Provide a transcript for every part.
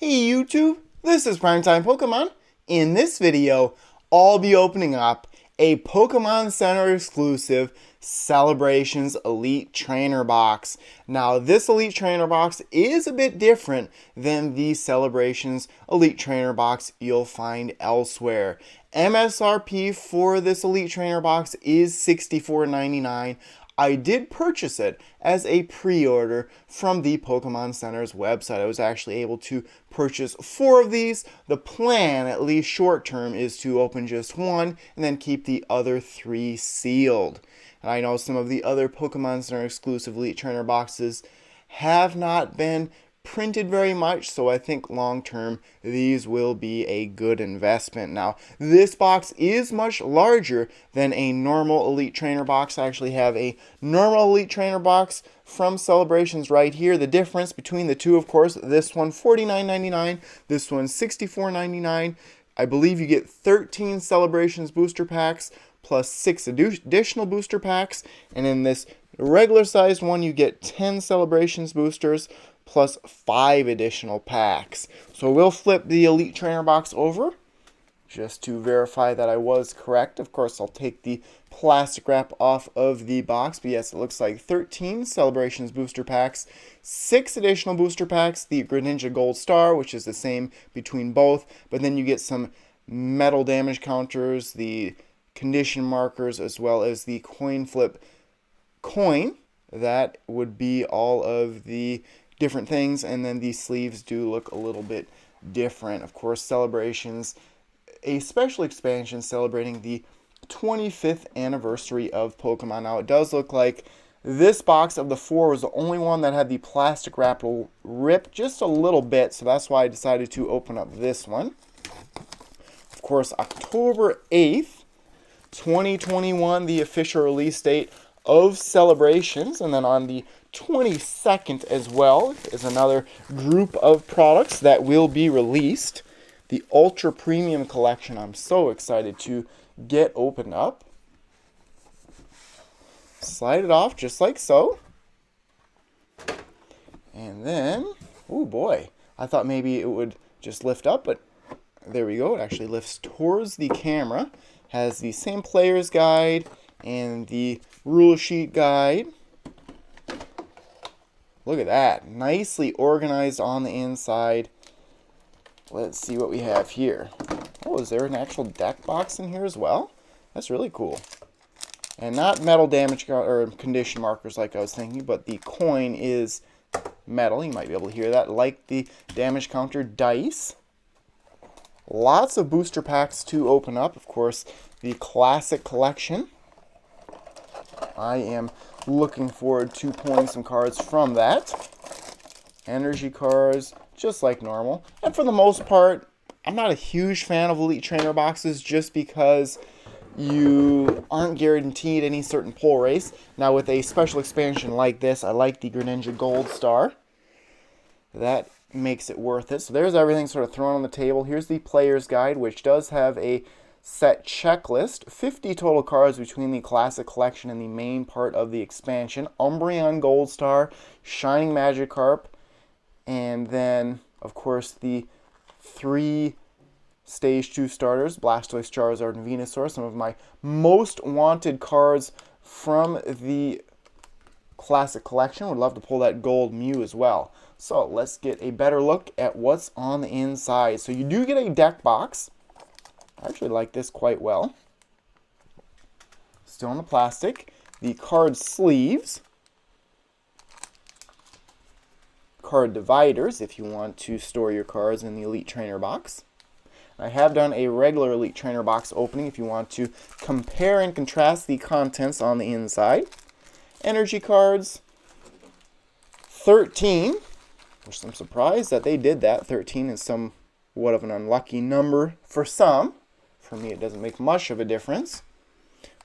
Hey YouTube, this is Primetime Pokemon. In this video, I'll be opening up a Pokemon Center exclusive Celebrations Elite Trainer Box. Now, this Elite Trainer Box is a bit different than the Celebrations Elite Trainer Box you'll find elsewhere. MSRP for this Elite Trainer Box is $64.99. I did purchase it as a pre-order from the Pokemon Center's website. I was actually able to purchase 4 of these. The plan, at least short term, is to open just 1 and then keep the other 3 sealed. And I know some of the other Pokemon Center exclusive Elite Trainer boxes have not been printed very much, so I think long term these will be a good investment. Now, this box is much larger than a normal Elite Trainer box. I actually have a normal Elite Trainer box from Celebrations right here. The difference between the two, of course, this one $49.99, this one $64.99. I believe you get 13 Celebrations booster packs plus 6 additional booster packs, and in this regular sized one you get 10 Celebrations boosters plus 5 additional packs. So we'll flip the Elite Trainer box over just to verify that I was correct. Of course, I'll take the plastic wrap off of the box, but yes, it looks like 13 Celebrations booster packs, 6 additional booster packs, the Greninja Gold Star, which is the same between both, but then you get some metal damage counters, the condition markers, as well as the coin flip coin. That would be all of the different things, and then these sleeves do look a little bit different. Of course, Celebrations, a special expansion celebrating the 25th anniversary of Pokemon. Now, it does look like this box of the 4 was the only one that had the plastic wrap rip just a little bit, so that's why I decided to open up this one. Of course, October 8th, 2021, the official release date of Celebrations, and then on the 22nd as well is another group of products that will be released. The Ultra Premium Collection, I'm so excited to get opened up. Slide it off just like so. And then, oh boy, I thought maybe it would just lift up, but there we go. It actually lifts towards the camera. Has the same player's guide and the rule sheet guide. Look at that. Nicely organized on the inside. Let's see what we have here. Oh, is there an actual deck box in here as well? That's really cool. And not metal damage or condition markers like I was thinking, but the coin is metal. You might be able to hear that. Like the damage counter dice. Lots of booster packs to open up. Of course, the Classic Collection. I am looking forward to pulling some cards from that. Energy cards, just like normal. And for the most part, I'm not a huge fan of Elite Trainer boxes just because you aren't guaranteed any certain pull race. Now with a special expansion like this, I like the Greninja Gold Star. That makes it worth it. So there's everything sort of thrown on the table. Here's the player's guide, which does have a set checklist. 50 total cards between the Classic Collection and the main part of the expansion. Umbreon Gold Star, Shining Magikarp, and then, of course, the 3 Stage 2 starters, Blastoise, Charizard, and Venusaur. Some of my most wanted cards from the Classic Collection. Would love to pull that Gold Mew as well. So let's get a better look at what's on the inside. So you do get a deck box. I actually like this quite well. Still in the plastic. The card sleeves. Card dividers if you want to store your cards in the Elite Trainer box. I have done a regular Elite Trainer box opening if you want to compare and contrast the contents on the inside. Energy cards. 13. Which I'm surprised that they did that. 13 is somewhat of an unlucky number for some. For me, it doesn't make much of a difference.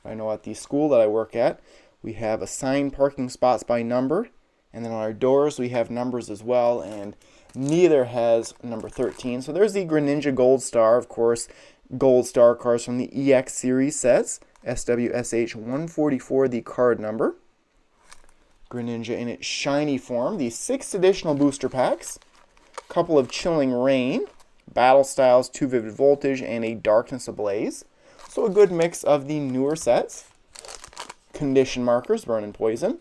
I know at the school that I work at, we have assigned parking spots by number. And then on our doors, we have numbers as well. And neither has number 13. So there's the Greninja Gold Star, of course. Gold Star cards from the EX series sets. SWSH 144, the card number. Greninja in its shiny form. The 6 additional booster packs. A couple of Chilling Reign, Battle Styles, 2 Vivid Voltage, and a Darkness Ablaze. So a good mix of the newer sets. Condition markers, Burn and Poison.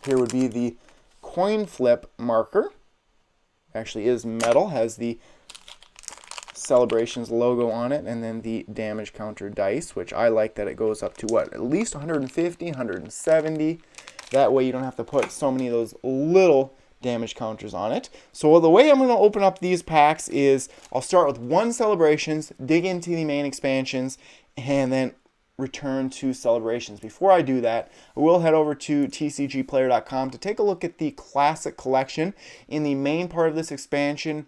Here would be the Coin Flip marker. Actually is metal, has the Celebrations logo on it, and then the damage counter dice, which I like that it goes up to what, at least 150, 170. That way you don't have to put so many of those little damage counters on it. So the way I'm going to open up these packs is I'll start with 1 Celebrations, dig into the main expansions, and then return to Celebrations. Before I do that, I will head over to tcgplayer.com to take a look at the Classic Collection. In the main part of this expansion,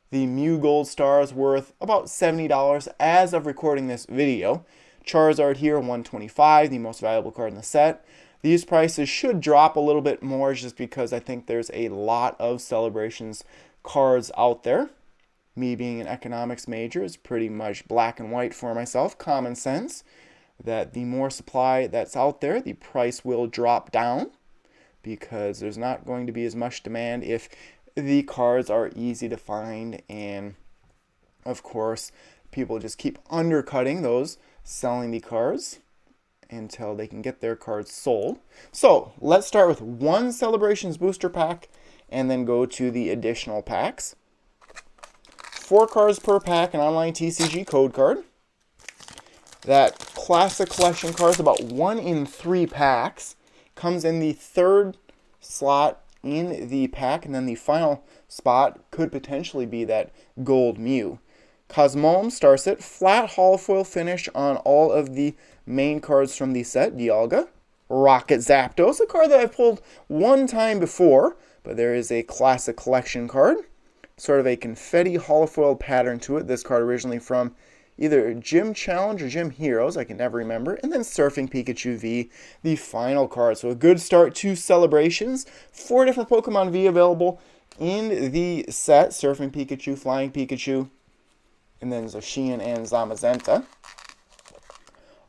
the Mew Gold Star is worth about $70 as of recording this video. Charizard here, $125, the most valuable card in the set. These prices should drop a little bit more just because I think there's a lot of Celebrations cards out there. Me being an economics major is pretty much black and white for myself. Common sense that the more supply that's out there, the price will drop down because there's not going to be as much demand if the cards are easy to find, and of course people just keep undercutting those selling the cards until they can get their cards sold. So let's start with 1 Celebrations booster pack and then go to the additional packs. 4 cards per pack, an online TCG code card. That Classic Collection card is about 1 in 3 packs. Comes in the 3rd slot in the pack, and then the final spot could potentially be that Gold Mew. Cosmoem Starset, flat holofoil finish on all of the main cards from the set. Dialga. Rocket Zapdos, a card that I've pulled 1 time before, but there is a Classic Collection card. Sort of a confetti holofoil pattern to it. This card originally from either Gym Challenge or Gym Heroes, I can never remember. And then Surfing Pikachu V, the final card. So a good start to Celebrations. 4 different Pokemon V available in the set. Surfing Pikachu, Flying Pikachu, and then Zacian and Zamazenta.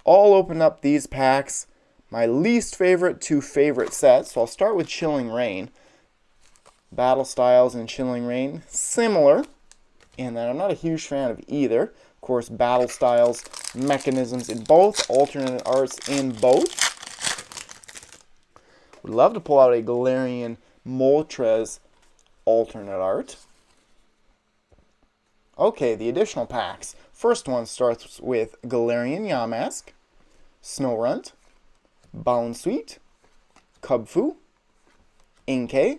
I'll open up these packs. My least favorite to favorite sets. So I'll start with Chilling Reign. Battle Styles and Chilling Reign, similar, and then I'm not a huge fan of either. Of course, Battle Styles, mechanisms in both, alternate arts in both. Would love to pull out a Galarian Moltres alternate art. Okay, the additional packs. First one starts with Galarian Yamask, Snorunt, Bounsweet, Kubfu, Inkay,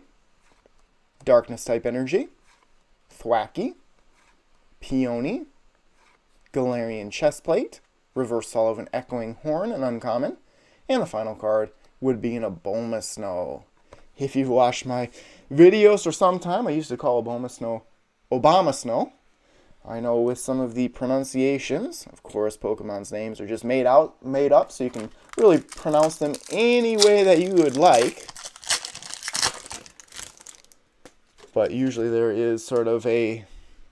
Darkness type energy, Thwackey, Peony, Galarian Chestplate, Reverse Hollow of an Echoing Horn, an uncommon, and the final card would be an Abomasnow. If you've watched my videos for some time, I used to call Abomasnow Obamasnow. I know with some of the pronunciations, of course, Pokemon's names are just made up, so you can really pronounce them any way that you would like. But usually there is sort of a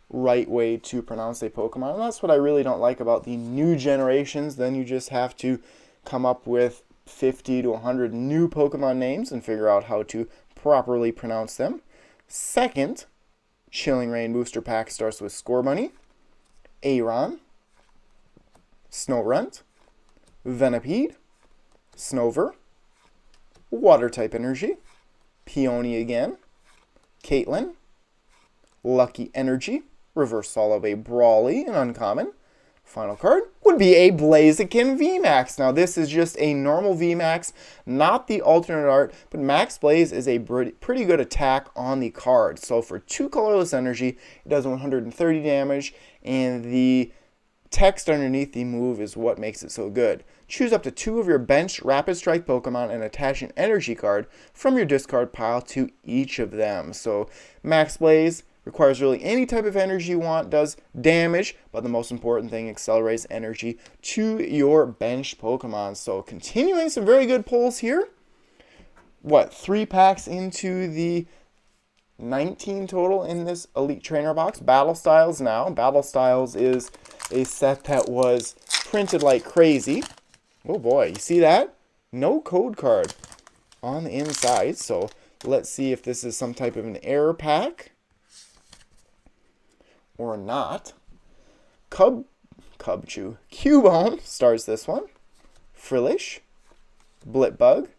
right way to pronounce a Pokemon. And that's what I really don't like about the new generations. Then you just have to come up with 50 to 100 new Pokemon names and figure out how to properly pronounce them. Second, Chilling Reign booster pack starts with Scorbunny, Aron, Snorunt, Venipede, Snover, Water type energy, Peony again, Caitlyn, Lucky Energy, Reverse Hollow of a Brawly, an uncommon. Final card would be a Blaziken VMAX. Now this is just a normal VMAX, not the alternate art, but Max Blaze is a pretty good attack on the card. So for 2 colorless energy, it does 130 damage, and the text underneath the move is what makes it so good. Choose up to 2 of your benched Rapid Strike Pokemon and attach an energy card from your discard pile to each of them. So Max Blaze requires really any type of energy you want, does damage, but the most important thing, accelerates energy to your benched Pokemon. So continuing some very good pulls here. What, 3 packs into the 19 total in this Elite Trainer box. Battle Styles now. Battle Styles is a set that was printed like crazy. Oh boy, you see that? No code card on the inside, so Let's see if this is some type of an error pack or not. Cubone starts this one. Frillish, Blipbug,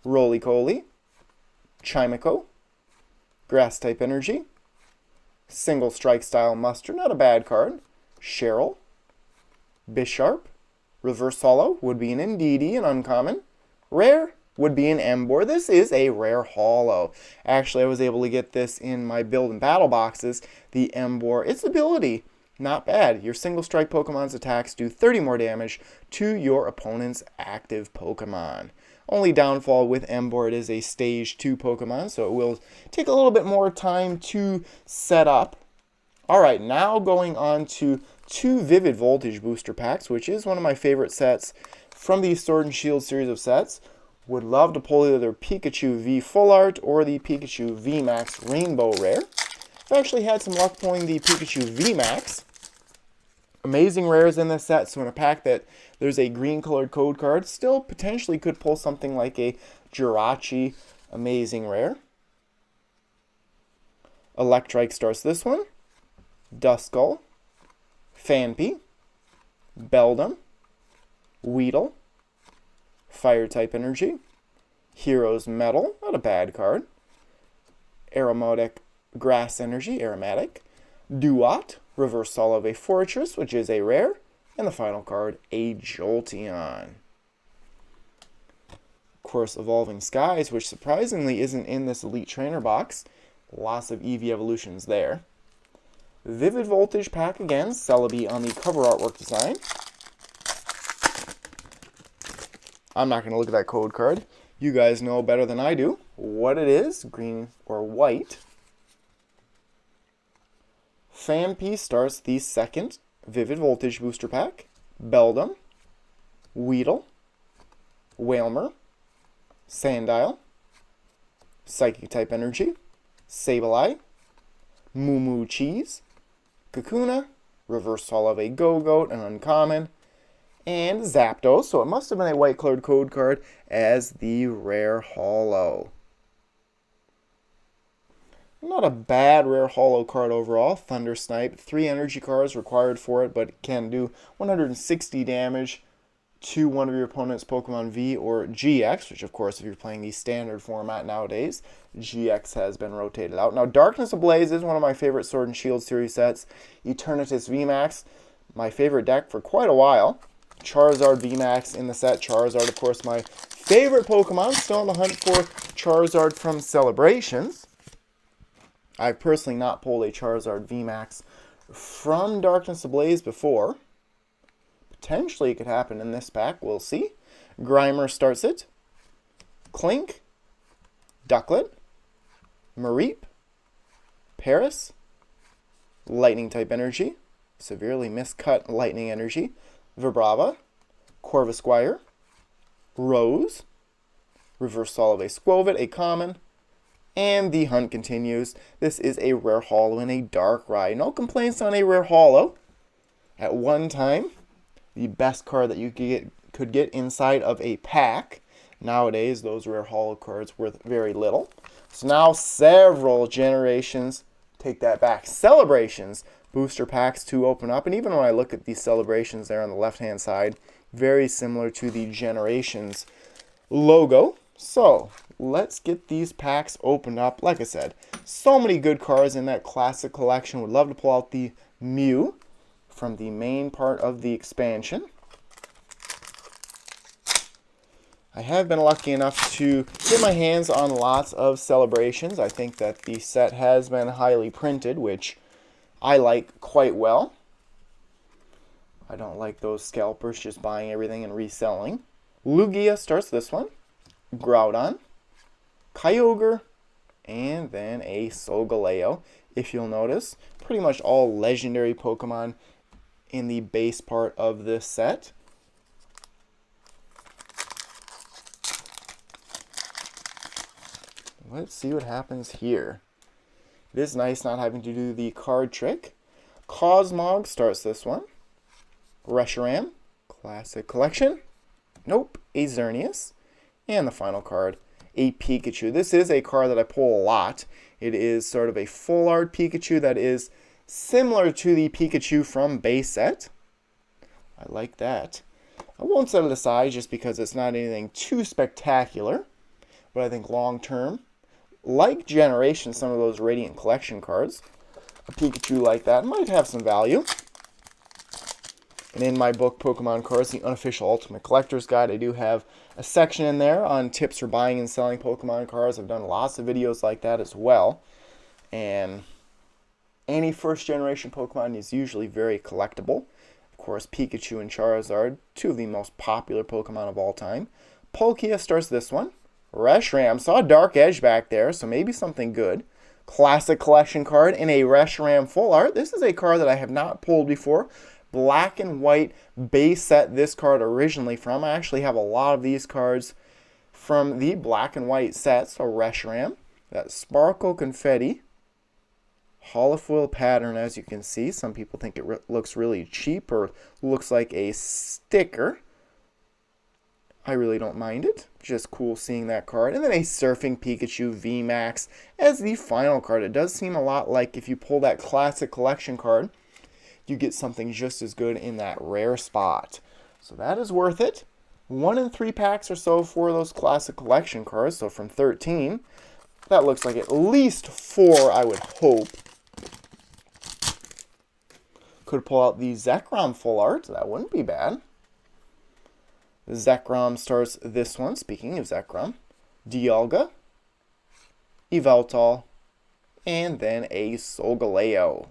Roly-Coly, Chimico, Grass-type Energy, Single Strike Style Mustard, not a bad card. Cheryl, Bisharp, Reverse Holo would be an Indeedee, an uncommon. Rare would be an Emboar. This is a rare holo. Actually, I was able to get this in my build and battle boxes. The Emboar, its ability, not bad. Your single strike Pokemon's attacks do 30 more damage to your opponent's active Pokemon. Only downfall with Emboar, it is a stage 2 Pokemon, so it will take a little bit more time to set up. Alright, now going on to 2 Vivid Voltage booster packs, which is one of my favorite sets from the Sword and Shield series of sets. Would love to pull either Pikachu V Full Art or the Pikachu V Max Rainbow Rare. I've actually had some luck pulling the Pikachu V Max. Amazing rares in this set, so in a pack that there's a green colored code card, still potentially could pull something like a Jirachi Amazing Rare. Electrike starts this one. Duskull, Phanpy, Beldum, Weedle, Fire-type Energy, Hero's Metal, not a bad card. Aromatic Grass Energy, Aromatic, Duat, Reverse Holo of a Fortress, which is a rare, and the final card, a Jolteon. Of course, Evolving Skies, which surprisingly isn't in this Elite Trainer box. Lots of Eevee evolutions there. Vivid Voltage pack again, Celebi on the cover artwork design. I'm not going to look at that code card. You guys know better than I do what it is, green or white. Phanpy starts the second Vivid Voltage booster pack. Beldum, Weedle, Wailmer, Sandile, Psychic-type Energy, Sableye, Moo Moo Cheese, Kakuna, Reverse Holo of a Go-Goat, an uncommon, and Zapdos, so it must have been a white colored code card as the rare holo. Not a bad rare holo card overall. Thunder Snipe, 3 energy cards required for it, but it can do 160 damage to one of your opponent's Pokemon V or GX, which of course if you're playing the standard format nowadays, GX has been rotated out. Now Darkness Ablaze is one of my favorite Sword and Shield series sets. Eternatus VMAX, my favorite deck for quite a while. Charizard VMAX in the set. Charizard, of course, my favorite Pokemon. Still on the hunt for Charizard from Celebrations. I've personally not pulled a Charizard VMAX from Darkness Ablaze before. Potentially it could happen in this pack. We'll see. Grimer starts it. Clink. Ducklet. Mareep. Paris. Lightning-type Energy. Severely miscut Lightning Energy. Vibrava, Corvisquire, Rose, Reverse Holo of a Squovit, a common, and the hunt continues. This is a rare holo in a Darkrai. No complaints on a rare holo. At one time, the best card that you could get inside of a pack. Nowadays, those rare holo cards worth very little. So now several generations, take that back, celebrations, booster packs to open up, and even when I look at these celebrations there on the left hand side, very similar to the Generations logo. So let's get these packs opened up. Like I said, so many good cards in that classic collection. Would love to pull out the Mew from the main part of the expansion. I have been lucky enough to get my hands on lots of celebrations. I think that the set has been highly printed, which I like quite well. I don't like those scalpers just buying everything and reselling. Lugia starts this one. Groudon, Kyogre, and then a Solgaleo. If you'll notice, pretty much all legendary Pokemon in the base part of this set. Let's see what happens here. It is nice not having to do the card trick. Cosmog starts this one. Reshiram, Classic Collection. Nope, a Xerneas. And the final card, a Pikachu. This is a card that I pull a lot. It is sort of a full art Pikachu that is similar to the Pikachu from base set. I like that. I won't set it aside just because it's not anything too spectacular, but I think long term, like Generation, some of those Radiant Collection cards, a Pikachu like that might have some value. And in my book, Pokemon Cards, the Unofficial Ultimate Collector's Guide, I do have a section in there on tips for buying and selling Pokemon cards. I've done lots of videos like that as well. And any first generation Pokemon is usually very collectible. Of course, Pikachu and Charizard, two of the most popular Pokemon of all time. Palkia starts this one. Reshiram, saw a Dark Edge back there, so maybe something good. Classic collection card in a Reshiram full art. This is a card that I have not pulled before. Black and white base set this card originally from. I actually have a lot of these cards from the black and white set. So Reshiram, that Sparkle Confetti, holofoil pattern, as you can see. Some people think it looks really cheap or looks like a sticker. I really don't mind it. Just cool seeing that card. And then a Surfing Pikachu VMAX as the final card. It does seem a lot like if you pull that classic collection card, you get something just as good in that rare spot. So that is worth it. 1 in 3 packs or so for those classic collection cards. So from 13, that looks like at least 4, I would hope. Could pull out the Zekrom full art. That wouldn't be bad. Zekrom starts this one. Speaking of Zekrom, Dialga, Yveltal, and then a Solgaleo.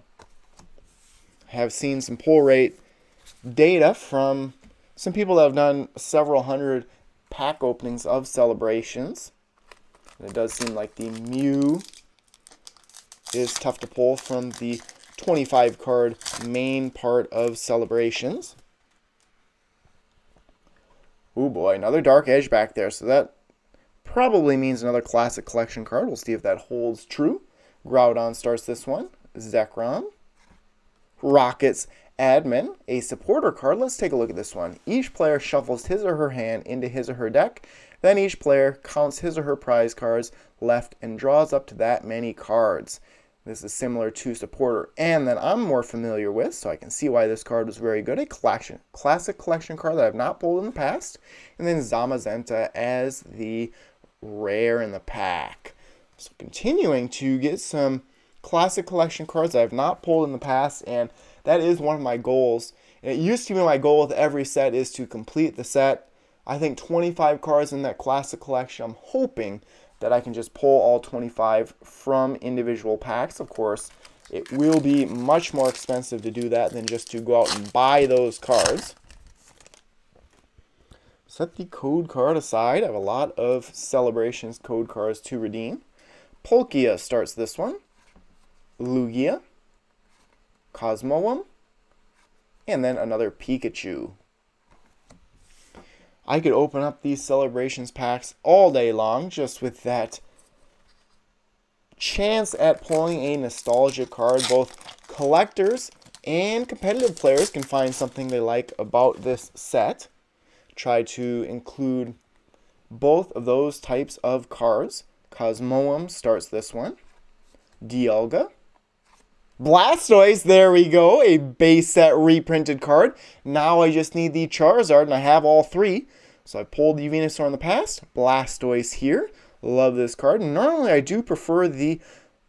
Have seen some pull rate data from some people that have done several hundred pack openings of Celebrations. And it does seem like the Mew is tough to pull from the 25 card main part of Celebrations. Oh boy, another Dark Edge back there. So that probably means another classic collection card. We'll see if that holds true. Groudon starts this one. Zekrom. Rockets Admin, a supporter card. Let's take a look at this one. Each player shuffles his or her hand into his or her deck. Then each player counts his or her prize cards left and draws up to that many cards. This is similar to supporter and that I'm more familiar with, so I can see why this card was very good. A classic collection card that I've not pulled in the past. And then Zamazenta as the rare in the pack. So continuing to get some classic collection cards I have not pulled in the past, and that is one of my goals. And it used to be my goal with every set is to complete the set. I think 25 cards in that classic collection. I'm hoping that I can just pull all 25 from individual packs. Of course, it will be much more expensive to do that than just to go out and buy those cards. Set the code card aside. I have a lot of Celebrations code cards to redeem. Palkia starts this one. Lugia, Cosmoem, and then another Pikachu. I could open up these Celebrations packs all day long just with that chance at pulling a nostalgia card. Both collectors and competitive players can find something they like about this set. Try to include both of those types of cards. Cosmoem starts this one. Dialga. Blastoise, there we go, a base set reprinted card. Now I just need the Charizard, and I have all 3. So I pulled the Venusaur in the past, Blastoise here. Love this card. Normally I do prefer the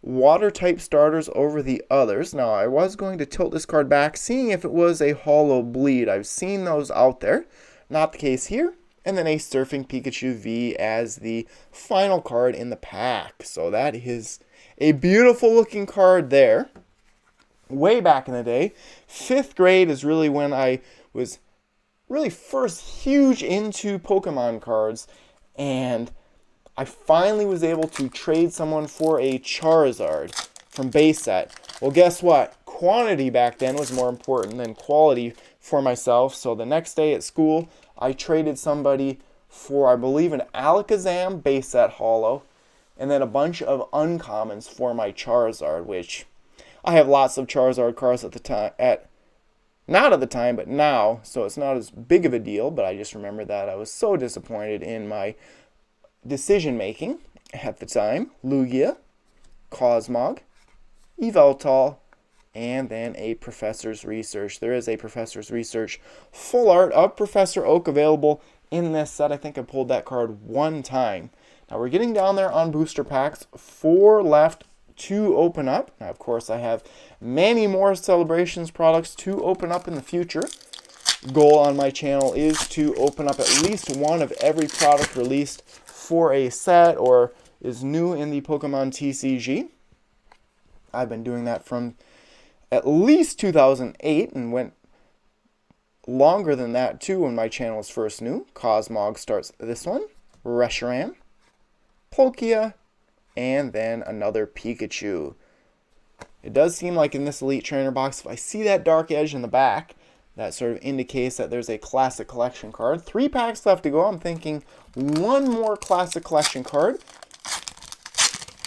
water-type starters over the others. Now I was going to tilt this card back, seeing if it was a Holo Bleed. I've seen those out there. Not the case here. And then a Surfing Pikachu V as the final card in the pack. So that is a beautiful looking card there. Way back in the day, 5th grade is really when I was really first huge into Pokemon cards, and I finally was able to trade someone for a Charizard from base set. Well, guess what? Quantity back then was more important than quality for myself, so the next day at school, I traded somebody for, I believe, an Alakazam base set holo, and then a bunch of uncommons for my Charizard, which I have lots of Charizard cards at the time, not at the time, but now, so it's not as big of a deal, but I just remember that I was so disappointed in my decision making at the time. Lugia, Cosmog, Yveltal, and then a Professor's Research. There is a Professor's Research full art of Professor Oak available in this set. I think I pulled that card one time. Now we're getting down there on booster packs. 4 left to open up. Now, of course, I have many more Celebrations products to open up in the future. Goal on my channel is to open up at least one of every product released for a set or is new in the Pokemon TCG. I've been doing that from at least 2008 and went longer than that too when my channel was first new. Cosmog starts this one, Reshiram, Palkia, and then another Pikachu. It does seem like in this Elite Trainer box, if I see that dark edge in the back, that sort of indicates that there's a Classic Collection card. 3 packs left to go. I'm thinking one more Classic Collection card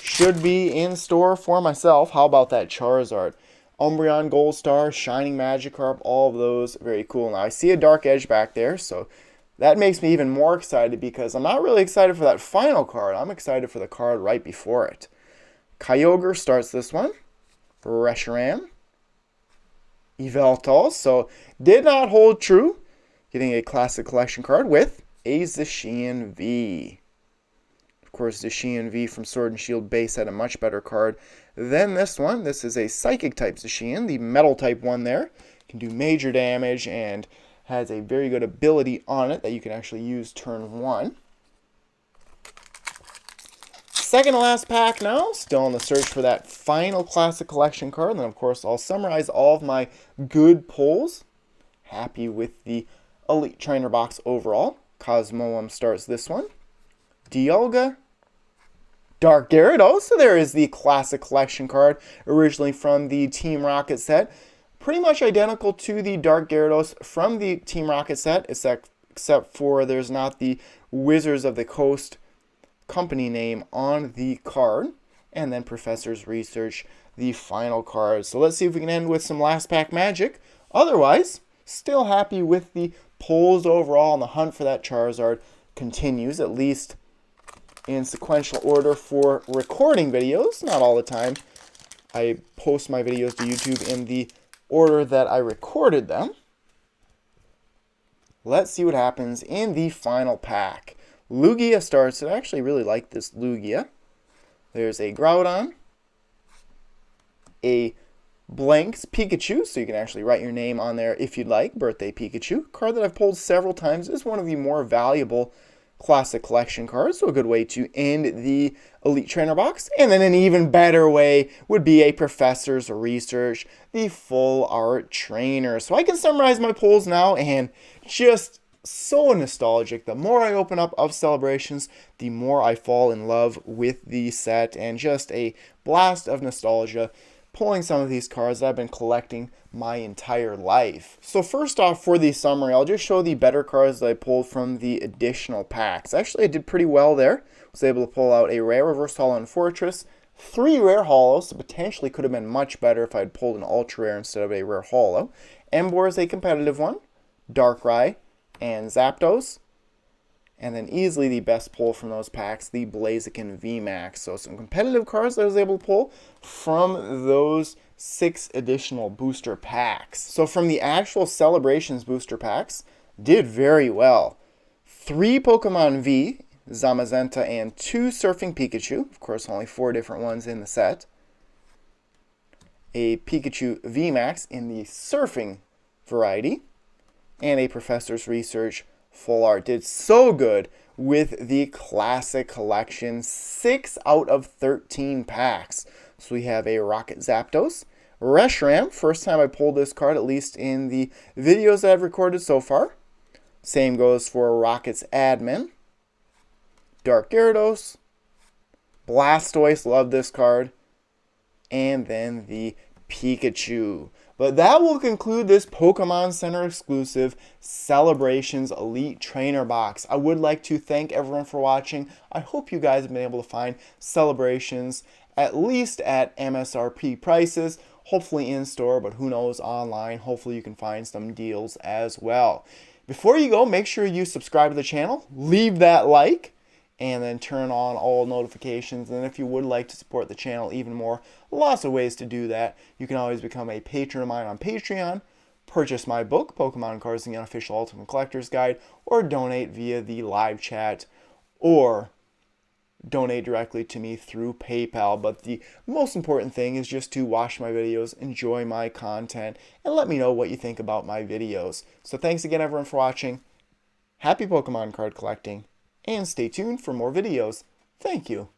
should be in store for myself. How about that Charizard? Umbreon Gold Star, Shining Magikarp, all of those, very cool. Now I see a dark edge back there, so that makes me even more excited because I'm not really excited for that final card. I'm excited for the card right before it. Kyogre starts this one, Reshiram, Yveltal, so did not hold true, getting a Classic Collection card with a Zacian V. Of course, Zacian V from Sword and Shield base had a much better card than this one. This is a Psychic type Zacian, the Metal type one there. Can do major damage and has a very good ability on it that you can actually use turn 1. Second to last pack now, still on the search for that final Classic Collection card. And then, of course, I'll summarize all of my good pulls. Happy with the Elite Trainer box overall. Cosmoem starts this one. Dialga, Dark Gyarados. So there is the Classic Collection card, originally from the Team Rocket set. Pretty much identical to the Dark Gyarados from the Team Rocket set, except for there's not the Wizards of the Coast company name on the card. And then Professor's Research, the final card. So let's see if we can end with some last pack magic. Otherwise, still happy with the pulls overall, and the hunt for that Charizard continues, at least in sequential order for recording videos. Not all the time. I post my videos to YouTube in the order that I recorded them. Let's see what happens in the final pack. Lugia starts. I actually really like this Lugia. There's a Groudon, a Blanks Pikachu, so you can actually write your name on there if you'd like. Birthday Pikachu. Card that I've pulled several times. Is one of the more valuable Classic Collection cards, so a good way to end the Elite Trainer box. And then an even better way would be a Professor's Research, the full art trainer. So I can summarize my pulls now, and just so nostalgic. The more I open up of Celebrations, the more I fall in love with the set, and just a blast of nostalgia pulling some of these cards that I've been collecting my entire life. So first off, for the summary, I'll just show the better cards that I pulled from the additional packs. Actually, I did pretty well there. Was able to pull out a rare Reverse Hollow and Fortress, 3 rare hollows, so potentially could have been much better if I had pulled an ultra rare instead of a rare hollow. Emboar is a competitive one, Darkrai, and Zapdos. And then easily the best pull from those packs, the Blaziken VMAX. So some competitive cards that I was able to pull from those 6 additional booster packs. So from the actual Celebrations booster packs, did very well. 3 Pokemon V, Zamazenta, and 2 Surfing Pikachu. Of course, only 4 different ones in the set. A Pikachu VMAX in the Surfing variety. And a Professor's Research full art. Did so good with the Classic Collection, 6 out of 13 packs. So we have a Rocket Zapdos, Reshiram, first time I pulled this card, at least in the videos that I've recorded so far. Same goes for Rocket's Admin, Dark Gyarados, Blastoise, love this card, and then the Pikachu. But that will conclude this Pokemon Center exclusive Celebrations Elite Trainer box. I would like to thank everyone for watching. I hope you guys have been able to find Celebrations at least at MSRP prices. Hopefully in store, but who knows, online. Hopefully you can find some deals as well. Before you go, make sure you subscribe to the channel, leave that like, and then turn on all notifications. And if you would like to support the channel even more, lots of ways to do that. You can always become a patron of mine on Patreon, purchase my book, Pokemon Cards, the Unofficial Ultimate Collector's Guide, or donate via the live chat, or donate directly to me through PayPal. But the most important thing is just to watch my videos, enjoy my content, and let me know what you think about my videos. So thanks again, everyone, for watching. Happy Pokemon card collecting, and stay tuned for more videos. Thank you.